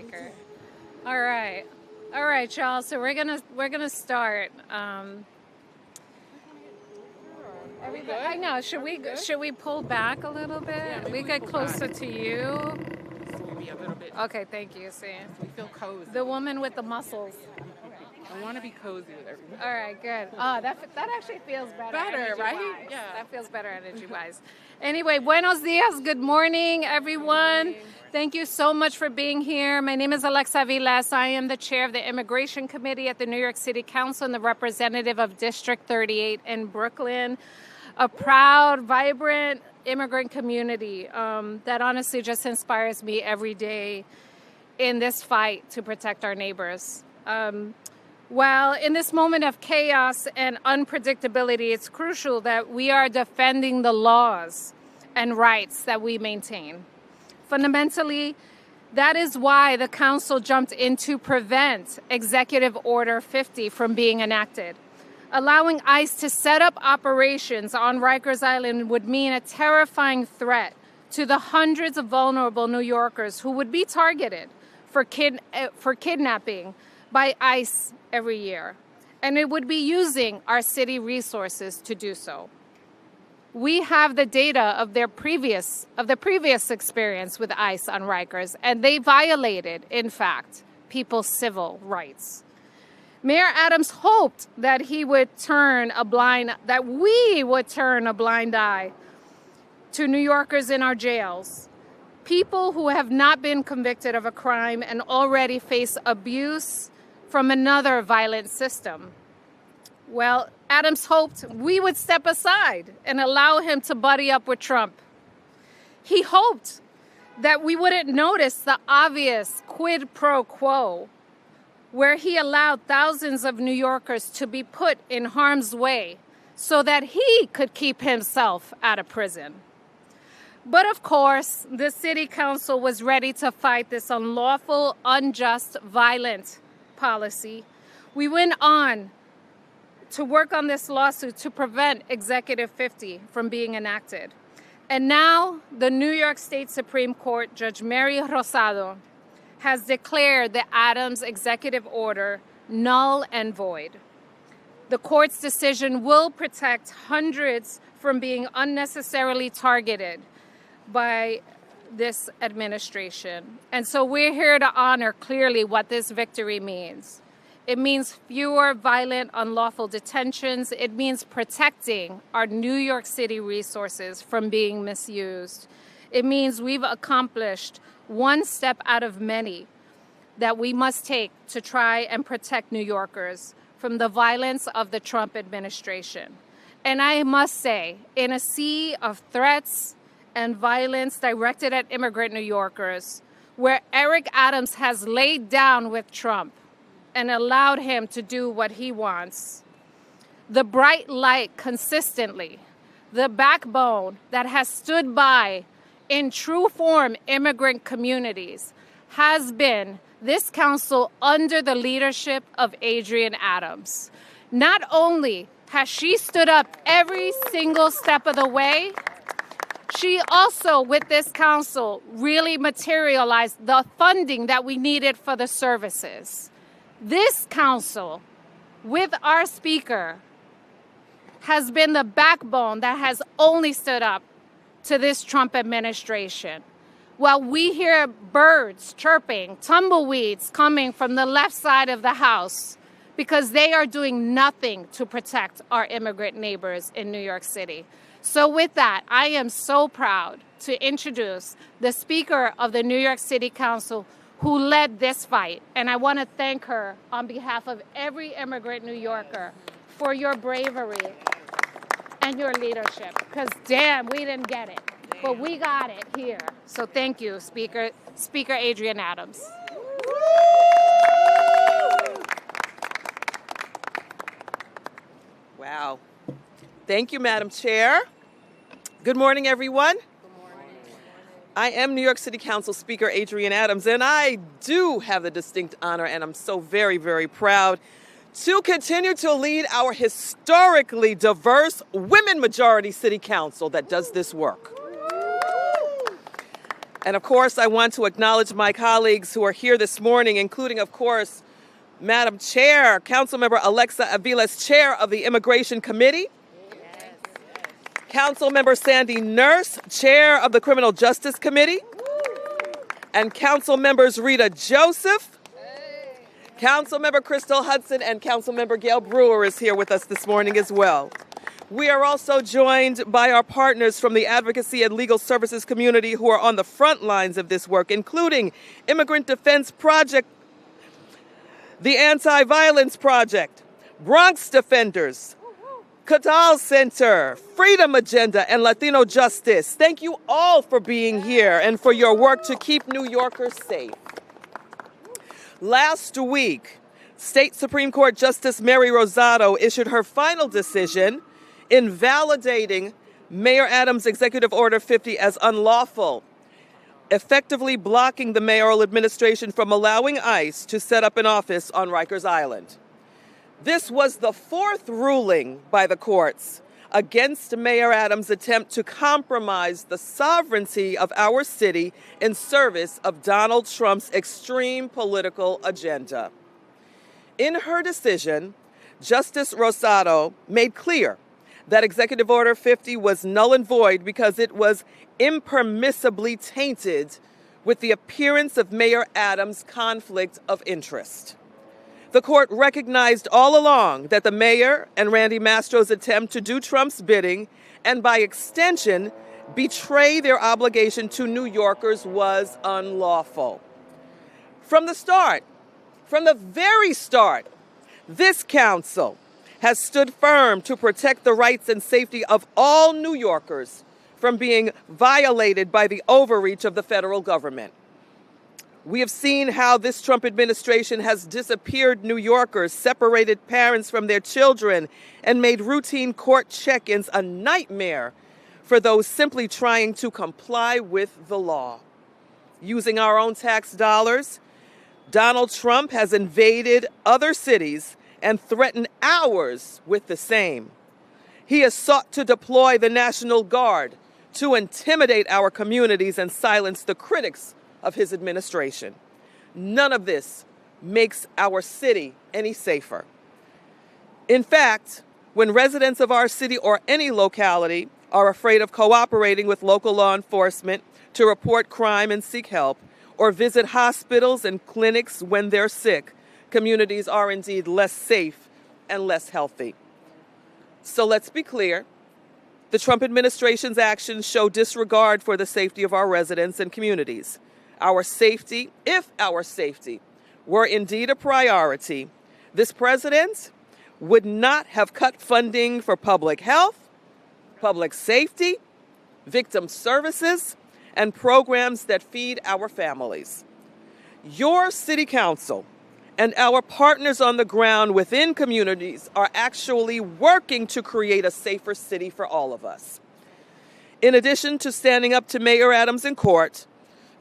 Speaker. All right, y'all. So we're gonna start. Everybody, I know. Should we pull back a little bit? Yeah, we get closer to you. So maybe a little bit. Okay, thank you. See, We feel cozy. the woman with the muscles. I want to be cozy with everybody. All right, good. Oh, that actually feels better. Better, right? energy-wise. Yeah. That feels better energy-wise. Anyway, buenos dias. Good morning, everyone. Thank you so much for being here. My name is Alexa Vilas. I am the chair of the Immigration Committee at the New York City Council and the representative of District 38 in Brooklyn. A proud, vibrant immigrant community that honestly just inspires me every day in this fight to protect our neighbors. While in this moment of chaos and unpredictability, it's crucial that we are defending the laws and rights that we maintain. Fundamentally, that is why the Council jumped in to prevent Executive Order 50 from being enacted. Allowing ICE to set up operations on Rikers Island would mean a terrifying threat to the hundreds of vulnerable New Yorkers who would be targeted for kidnapping by ICE every year, and it would be using our city resources to do so. We have the data of the previous experience with ICE on Rikers, and they violated, in fact, people's civil rights. Mayor Adams hoped that we would turn a blind eye to New Yorkers in our jails, people who have not been convicted of a crime and already face abuse from another violent system. Well, Adams hoped we would step aside and allow him to buddy up with Trump. He hoped that we wouldn't notice the obvious quid pro quo, where he allowed thousands of New Yorkers to be put in harm's way so that he could keep himself out of prison. But of course, the City Council was ready to fight this unlawful, unjust, violent policy. We went on to work on this lawsuit to prevent Executive 50 from being enacted. And now the New York State Supreme Court, Judge Mary Rosado, has declared the Adams executive order null and void. The court's decision will protect hundreds from being unnecessarily targeted by this administration. And so we're here to honor clearly what this victory means. It means fewer violent, unlawful detentions. It means protecting our New York City resources from being misused. It means we've accomplished one step out of many that we must take to try and protect New Yorkers from the violence of the Trump administration. And I must say, in a sea of threats and violence directed at immigrant New Yorkers, where Eric Adams has laid down with Trump and allowed him to do what he wants, the bright light consistently, the backbone that has stood by in true form immigrant communities has been this council under the leadership of Adrienne Adams. Not only has she stood up every single step of the way, she also, with this council, really materialized the funding that we needed for the services. This council, with our speaker, has been the backbone that has only stood up to this Trump administration. While we hear birds chirping, tumbleweeds coming from the left side of the house, because they are doing nothing to protect our immigrant neighbors in New York City. So with that, I am so proud to introduce the Speaker of the New York City Council who led this fight. And I want to thank her on behalf of every immigrant New Yorker for your bravery and your leadership. Because damn, we didn't get it, but we got it here. So thank you, Speaker Adrienne Adams. Wow. Thank you, Madam Chair. Good morning, everyone. I am New York City Council Speaker Adrienne Adams, and I do have the distinct honor, and I'm so very, very proud to continue to lead our historically diverse women-majority city council that does this work. And of course, I want to acknowledge my colleagues who are here this morning, including, of course, Madam Chair, Councilmember Alexa Aviles, Chair of the Immigration Committee. Yes. Councilmember Sandy Nurse, Chair of the Criminal Justice Committee. And Councilmembers Rita Joseph, Councilmember Crystal Hudson, and Councilmember Gail Brewer is here with us this morning as well. We are also joined by our partners from the advocacy and legal services community who are on the front lines of this work, including Immigrant Defense Project, the Anti-Violence Project, Bronx Defenders, Cadal Center, Freedom Agenda, and Latino Justice. Thank you all for being here and for your work to keep New Yorkers safe. Last week, State Supreme Court Justice Mary Rosado issued her final decision invalidating Mayor Adams' Executive Order 50 as unlawful, effectively blocking the mayoral administration from allowing ICE to set up an office on Rikers Island. This was the fourth ruling by the courts against Mayor Adams' attempt to compromise the sovereignty of our city in service of Donald Trump's extreme political agenda. In her decision, Justice Rosado made clear that Executive Order 50 was null and void because it was impermissibly tainted with the appearance of Mayor Adams' conflict of interest. The court recognized all along that the mayor and Randy Mastro's attempt to do Trump's bidding and, by extension, betray their obligation to New Yorkers was unlawful. From the very start, this council has stood firm to protect the rights and safety of all New Yorkers from being violated by the overreach of the federal government. We have seen how this Trump administration has disappeared New Yorkers, separated parents from their children, and made routine court check-ins a nightmare for those simply trying to comply with the law. Using our own tax dollars, Donald Trump has invaded other cities and threatened ours with the same. He has sought to deploy the National Guard to intimidate our communities and silence the critics of his administration. None of this makes our city any safer. In fact, when residents of our city or any locality are afraid of cooperating with local law enforcement to report crime and seek help, or visit hospitals and clinics when they're sick, communities are indeed less safe and less healthy. So let's be clear. The Trump administration's actions show disregard for the safety of our residents and communities. Our safety, if our safety were indeed a priority, this president would not have cut funding for public health, public safety, victim services, and programs that feed our families. Your city council and our partners on the ground within communities are actually working to create a safer city for all of us. In addition to standing up to Mayor Adams in court,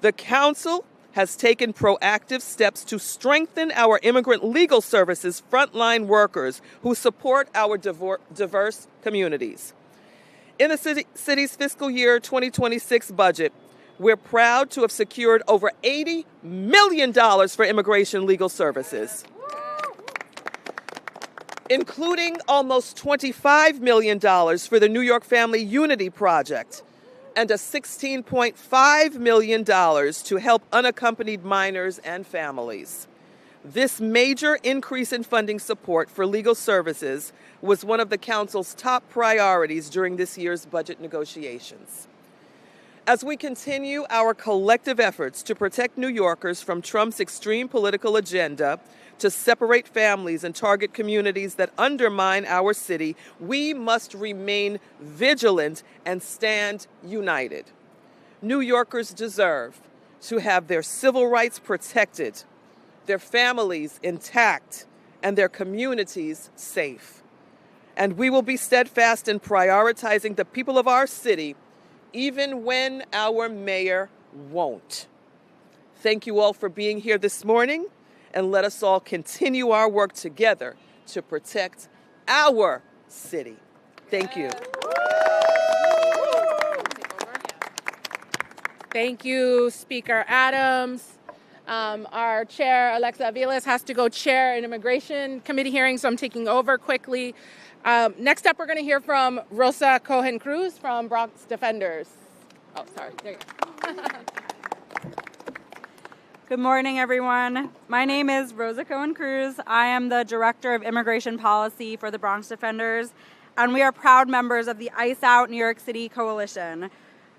the council has taken proactive steps to strengthen our immigrant legal services frontline workers who support our diverse communities. In the city's fiscal year 2026 budget, we're proud to have secured over $80 million for immigration legal services, including almost $25 million for the New York Family Unity Project and a $16.5 million to help unaccompanied minors and families. This major increase in funding support for legal services was one of the council's top priorities during this year's budget negotiations. As we continue our collective efforts to protect New Yorkers from Trump's extreme political agenda, to separate families and target communities that undermine our city, we must remain vigilant and stand united. New Yorkers deserve to have their civil rights protected, their families intact, and their communities safe. And we will be steadfast in prioritizing the people of our city, even when our mayor won't. Thank you all for being here this morning, and let us all continue our work together to protect our city. Thank you. Thank you, Speaker Adams. Our chair, Alexa Aviles, has to go chair an immigration committee hearing, so I'm taking over quickly. Next up, we're going to hear from Rosa Cohen-Cruz from Bronx Defenders. Oh, sorry. There you go. Good morning, everyone. My name is Rosa Cohen-Cruz. I am the Director of Immigration Policy for the Bronx Defenders, and we are proud members of the ICE Out New York City Coalition,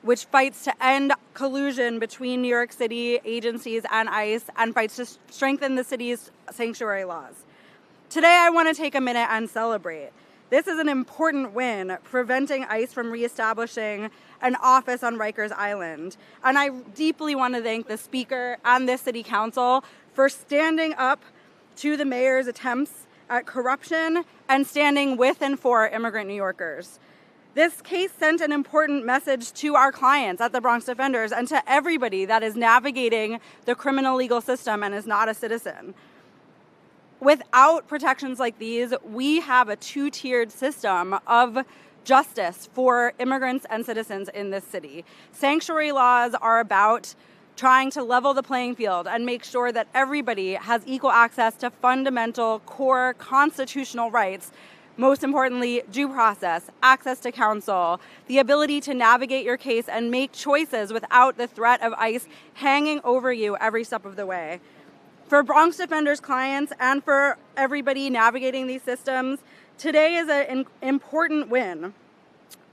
which fights to end collusion between New York City agencies and ICE and fights to strengthen the city's sanctuary laws. Today, I want to take a minute and celebrate. This is an important win, preventing ICE from reestablishing an office on Rikers Island. And I deeply want to thank the Speaker and this City Council for standing up to the mayor's attempts at corruption and standing with and for immigrant New Yorkers. This case sent an important message to our clients at the Bronx Defenders and to everybody that is navigating the criminal legal system and is not a citizen. Without protections like these, we have a two-tiered system of justice for immigrants and citizens in this city. Sanctuary laws are about trying to level the playing field and make sure that everybody has equal access to fundamental core constitutional rights. Most importantly, due process, access to counsel, the ability to navigate your case and make choices without the threat of ICE hanging over you every step of the way. For Bronx Defenders clients and for everybody navigating these systems, today is an important win.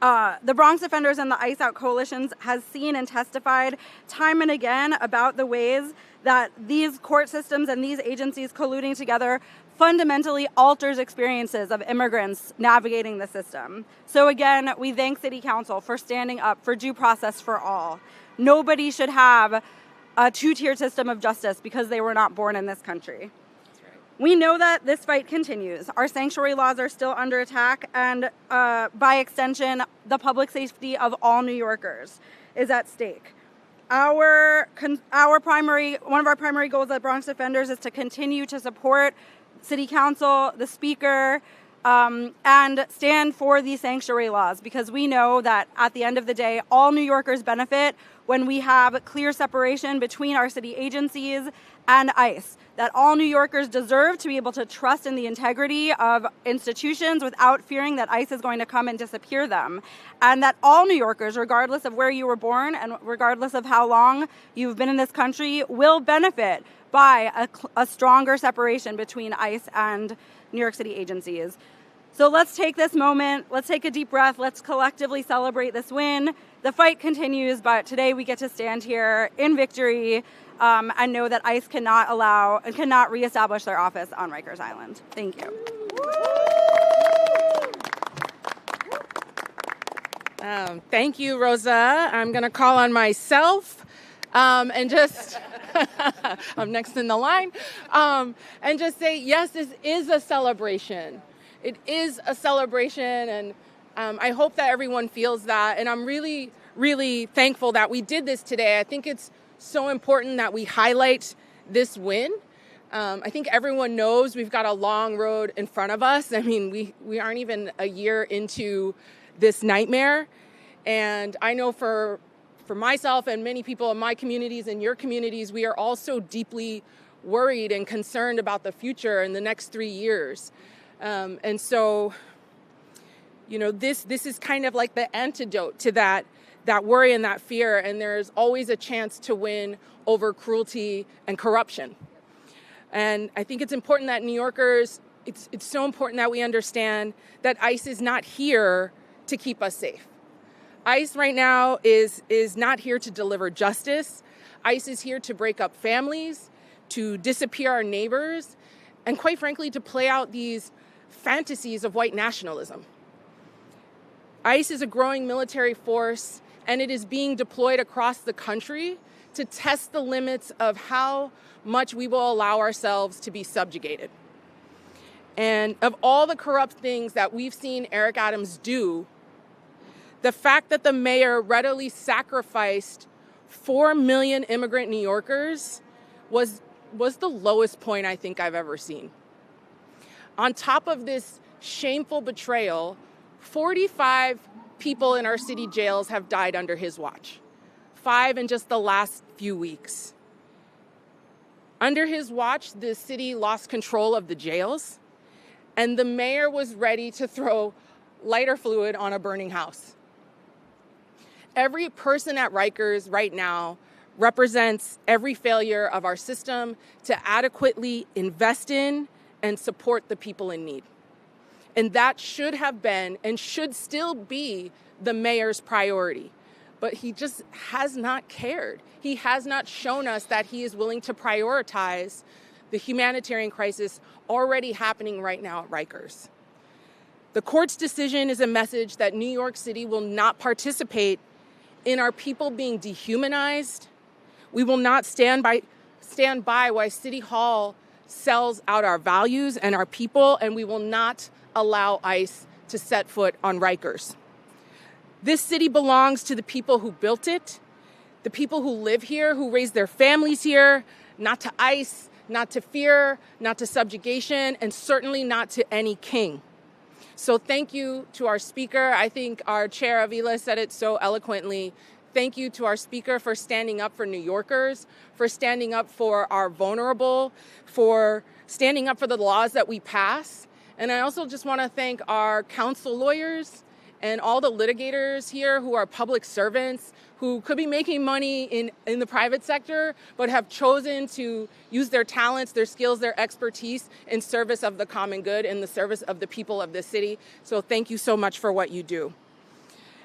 The Bronx Defenders and the ICE Out coalitions has seen and testified time and again about the ways that these court systems and these agencies colluding together fundamentally alters experiences of immigrants navigating the system. So again, we thank City Council for standing up for due process for all. Nobody should have a two-tier system of justice because they were not born in this country. We know that this fight continues. Our sanctuary laws are still under attack, and by extension, the public safety of all New Yorkers is at stake. One of our primary goals at Bronx Defenders is to continue to support City Council, the Speaker, and stand for these sanctuary laws, because we know that at the end of the day, all New Yorkers benefit when we have clear separation between our city agencies and ICE, that all New Yorkers deserve to be able to trust in the integrity of institutions without fearing that ICE is going to come and disappear them, and that all New Yorkers, regardless of where you were born and regardless of how long you've been in this country, will benefit by a stronger separation between ICE and New York City agencies. So let's take this moment, let's take a deep breath, let's collectively celebrate this win. The fight continues, but today we get to stand here in victory and know that ICE cannot reestablish their office on Rikers Island. Thank you. Thank you, Rosa. I'm going to call on myself and just, I'm next in the line, and just say, yes, this is a celebration. It is a celebration, and I hope that everyone feels that. And I'm really, really thankful that we did this today. I think it's so important that we highlight this win. I think everyone knows we've got a long road in front of us. I mean, we aren't even a year into this nightmare. And I know for myself and many people in my communities and your communities, we are all so deeply worried and concerned about the future in the next 3 years. And so, you know, this is kind of like the antidote to that worry and that fear. And there's always a chance to win over cruelty and corruption. And I think it's important that New Yorkers, it's so important that we understand that ICE is not here to keep us safe. ICE right now is not here to deliver justice. ICE is here to break up families, to disappear our neighbors, and quite frankly, to play out these fantasies of white nationalism. ICE is a growing military force, and it is being deployed across the country to test the limits of how much we will allow ourselves to be subjugated. And of all the corrupt things that we've seen Eric Adams do, the fact that the mayor readily sacrificed 4 million immigrant New Yorkers was the lowest point I think I've ever seen. On top of this shameful betrayal, 45 people in our city jails have died under his watch. 5 in just the last few weeks. Under his watch, the city lost control of the jails, and the mayor was ready to throw lighter fluid on a burning house. Every person at Rikers right now represents every failure of our system to adequately invest in and support the people in need. And that should have been and should still be the mayor's priority. But he just has not cared. He has not shown us that he is willing to prioritize the humanitarian crisis already happening right now at Rikers. The court's decision is a message that New York City will not participate in our people being dehumanized. We will not stand by while City Hall sells out our values and our people, and we will not allow ICE to set foot on Rikers. This city belongs to the people who built it, the people who live here, who raise their families here, not to ICE, not to fear, not to subjugation, and certainly not to any king. So thank you to our speaker. I think our chair, Avila, said it so eloquently. Thank you to our speaker for standing up for New Yorkers, for standing up for our vulnerable, for standing up for the laws that we pass. And I also just want to thank our council lawyers and all the litigators here who are public servants, who could be making money in the private sector, but have chosen to use their talents, their skills, their expertise in service of the common good, in the service of the people of this city. So thank you so much for what you do.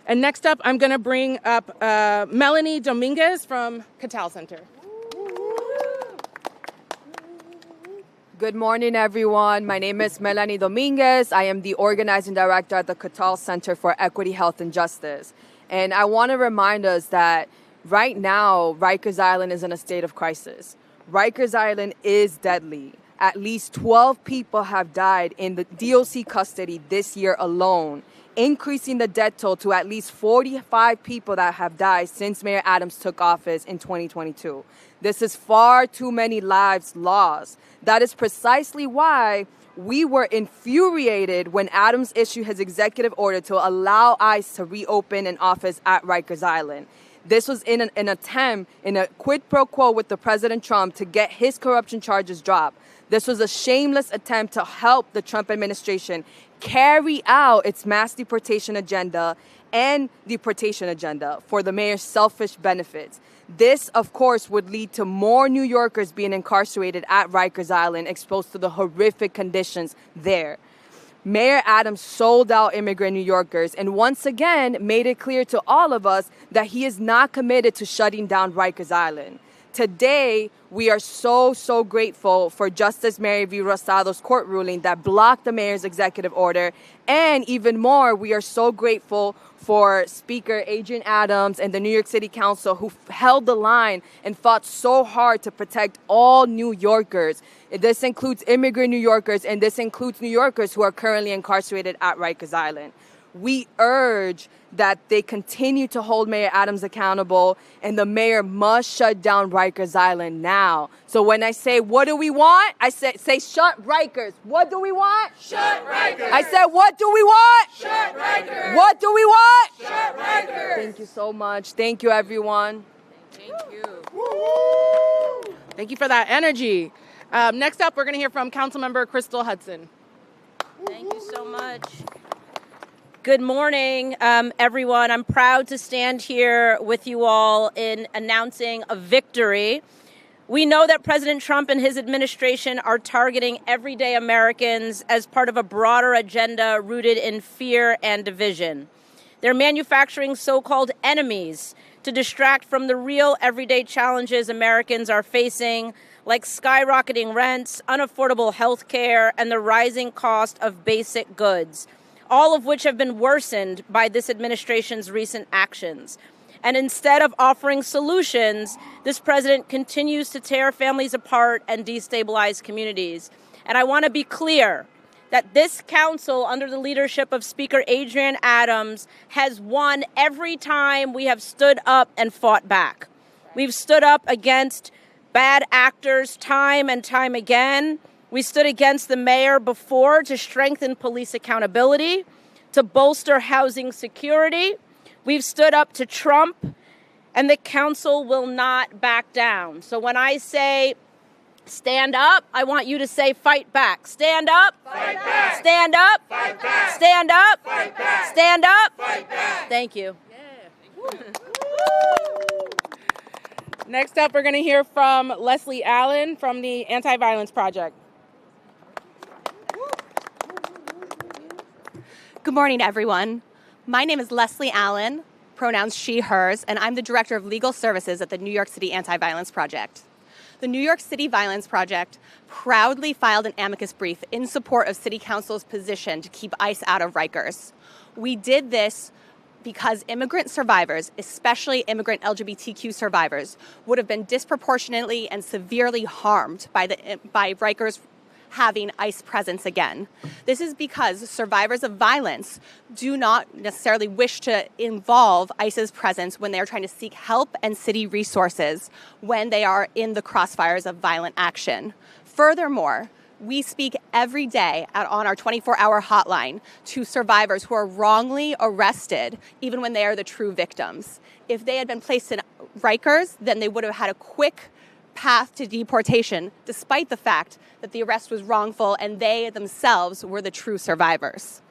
And next up, I'm going to bring up Melanie Dominguez from Catal Center. Good morning, everyone. My name is Melanie Dominguez. I am the organizing director at the Catal Center for Equity, Health, and Justice. And I want to remind us that right now, Rikers Island is in a state of crisis. Rikers Island is deadly. At least 12 people have died in the DOC custody this year alone, increasing the death toll to at least 45 people that have died since Mayor Adams took office in 2022. This is far too many lives lost. That is precisely why we were infuriated when Adams issued his executive order to allow ICE to reopen an office at Rikers Island. This was in an attempt, in a quid pro quo with the President Trump to get his corruption charges dropped. This was a shameless attempt to help the Trump administration carry out its mass deportation agenda and deportation agenda for the mayor's selfish benefits. This, of course, would lead to more New Yorkers being incarcerated at Rikers Island, exposed to the horrific conditions there. Mayor Adams sold out immigrant New Yorkers and once again made it clear to all of us that he is not committed to shutting down Rikers Island. Today, we are so grateful for Justice Mary V. Rosado's court ruling that blocked the mayor's executive order. And even more, we are so grateful for Speaker Adrian Adams and the New York City Council, who held the line and fought so hard to protect all New Yorkers. This includes immigrant New Yorkers, and this includes New Yorkers who are currently incarcerated at Rikers Island. We urge that they continue to hold Mayor Adams accountable, and the mayor must shut down Rikers Island now. So when I say, what do we want? I say shut Rikers. What do we want? Shut Rikers. I said, what do we want? Shut Rikers. What do we want? Shut Rikers. Thank you so much. Thank you, everyone. Thank you. Thank you for that energy. Next up, we're going to hear from Councilmember Crystal Hudson. Thank you so much. Good morning, everyone. I'm proud to stand here with you all in announcing a victory. We know that President Trump and his administration are targeting everyday Americans as part of a broader agenda rooted in fear and division. They're manufacturing so-called enemies to distract from the real everyday challenges Americans are facing, like skyrocketing rents, unaffordable health care, and the rising cost of basic goods, all of which have been worsened by this administration's recent actions. And instead of offering solutions, this president continues to tear families apart and destabilize communities. And I want to be clear that this council, under the leadership of Speaker Adrian Adams, has won every time we have stood up and fought back. We've stood up against bad actors time and time again. We stood against the mayor before to strengthen police accountability, to bolster housing security. We've stood up to Trump and the council will not back down. So when I say stand up, I want you to say fight back. Stand up. Fight back. Stand up. Fight back. Stand up. Fight back. Stand up. Fight back. Thank you. Next up, we're going to hear from Leslie Allen from the Anti-Violence Project. Good morning, everyone. My name is Leslie Allen, pronouns she, hers, and I'm the Director of Legal Services at the New York City Anti-Violence Project. The New York City Violence Project proudly filed an amicus brief in support of City Council's position to keep ICE out of Rikers. We did this because immigrant survivors, especially immigrant LGBTQ survivors, would have been disproportionately and severely harmed by Rikers having ICE presence again. This is because survivors of violence do not necessarily wish to involve ICE's presence when they are trying to seek help and city resources when they are in the crossfires of violent action. Furthermore, we speak every day on our 24-hour hotline to survivors who are wrongly arrested, even when they are the true victims. If they had been placed in Rikers, then they would have had a quick path to deportation, despite the fact that the arrest was wrongful and they themselves were the true survivors.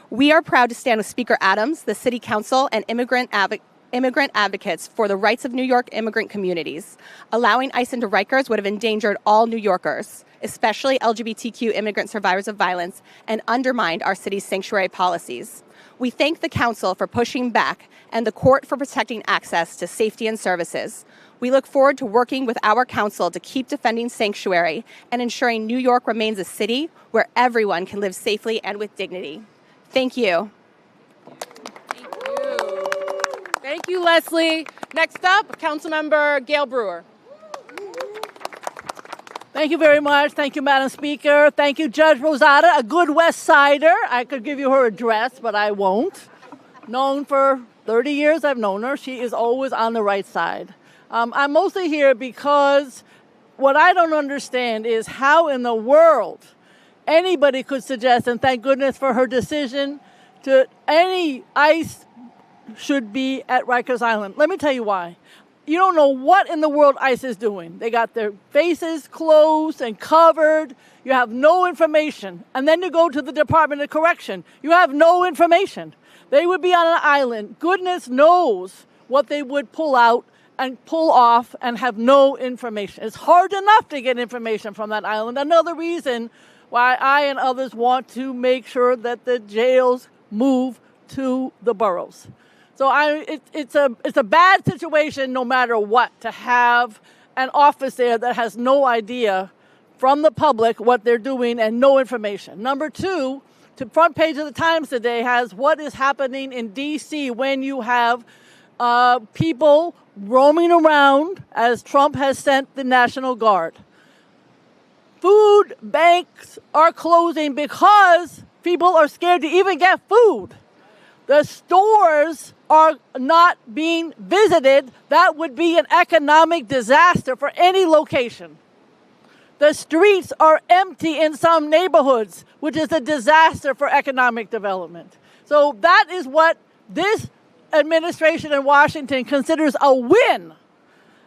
We are proud to stand with Speaker Adams, the City Council, and immigrant advocates for the rights of New York immigrant communities. Allowing ICE into Rikers would have endangered all New Yorkers, especially LGBTQ immigrant survivors of violence, and undermined our city's sanctuary policies. We thank the Council for pushing back and the Court for protecting access to safety and services. We look forward to working with our Council to keep defending sanctuary and ensuring New York remains a city where everyone can live safely and with dignity. Thank you. Thank you, Leslie. Next up, Councilmember Gail Brewer. Thank you very much. Thank you, Madam Speaker. Thank you, Judge Rosada, a good West Sider. I could give you her address, but I won't. Known for 30 years, I've known her. She is always on the right side. I'm mostly here because what I don't understand is how in the world anybody could suggest, and thank goodness for her decision, to any ICE should be at Rikers Island. Let me tell you why. You don't know what in the world ICE is doing. They got their faces closed and covered. You have no information. And then you go to the Department of Correction. You have no information. They would be on an island. Goodness knows what they would pull out and pull off and have no information. It's hard enough to get information from that island. Another reason why I and others want to make sure that the jails move to the boroughs. So it's a bad situation no matter what, to have an office there that has no idea from the public what they're doing and no information. Number two, the front page of the Times today has what is happening in D.C. when you have people roaming around as Trump has sent the National Guard. Food banks are closing because people are scared to even get food. The stores are not being visited. That would be an economic disaster for any location. The streets are empty in some neighborhoods, which is a disaster for economic development. So that is what this administration in Washington considers a win.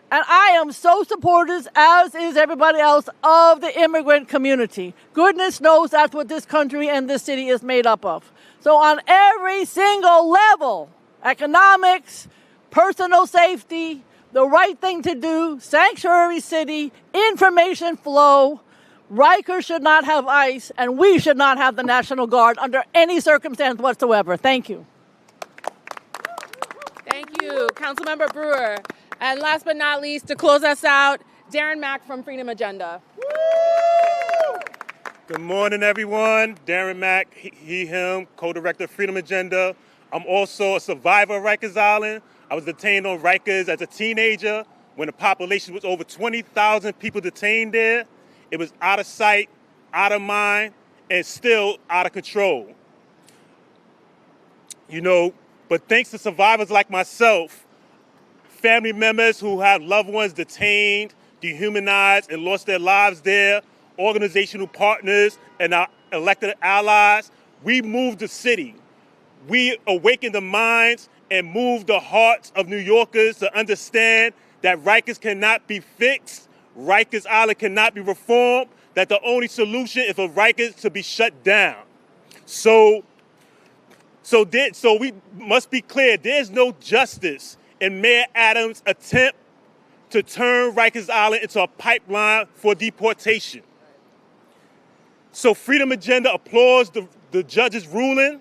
And I am so supportive, as is everybody else, of the immigrant community. Goodness knows that's what this country and this city is made up of. So on every single level, economics, personal safety, the right thing to do, sanctuary city, information flow, Rikers should not have ICE, and we should not have the National Guard under any circumstance whatsoever. Thank you. Thank you, Councilmember Brewer. And last but not least, to close us out, Darren Mack from Freedom Agenda. Good morning, everyone. Darren Mack, he, him, co-director of Freedom Agenda. I'm also a survivor of Rikers Island. I was detained on Rikers as a teenager when the population was over 20,000 people detained there. It was out of sight, out of mind, and still out of control. But thanks to survivors like myself, family members who had loved ones detained, dehumanized, and lost their lives there, organizational partners, and our elected allies, we moved the city. We awakened the minds and moved the hearts of New Yorkers to understand that Rikers cannot be fixed, Rikers Island cannot be reformed, that the only solution is for Rikers to be shut down. So we must be clear, there's no justice in Mayor Adams' attempt to turn Rikers Island into a pipeline for deportation. So Freedom Agenda applauds the judge's ruling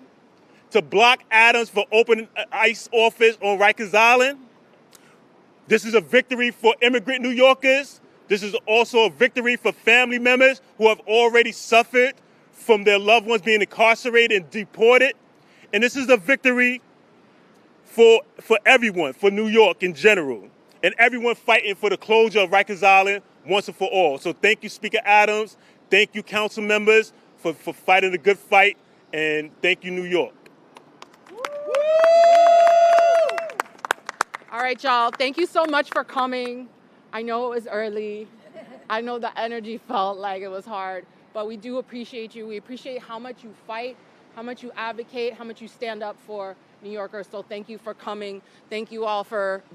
to block Adams for opening an ICE office on Rikers Island. This is a victory for immigrant New Yorkers. This is also a victory for family members who have already suffered from their loved ones being incarcerated and deported. And this is a victory for everyone, for New York in general, and everyone fighting for the closure of Rikers Island once and for all. So thank you, Speaker Adams. Thank you, council members, for fighting the good fight. And thank you, New York. All right, y'all. Thank you so much for coming. I know it was early. I know the energy felt like it was hard, but we do appreciate you. We appreciate how much you fight, how much you advocate, how much you stand up for New Yorkers. So thank you for coming. Thank you all for being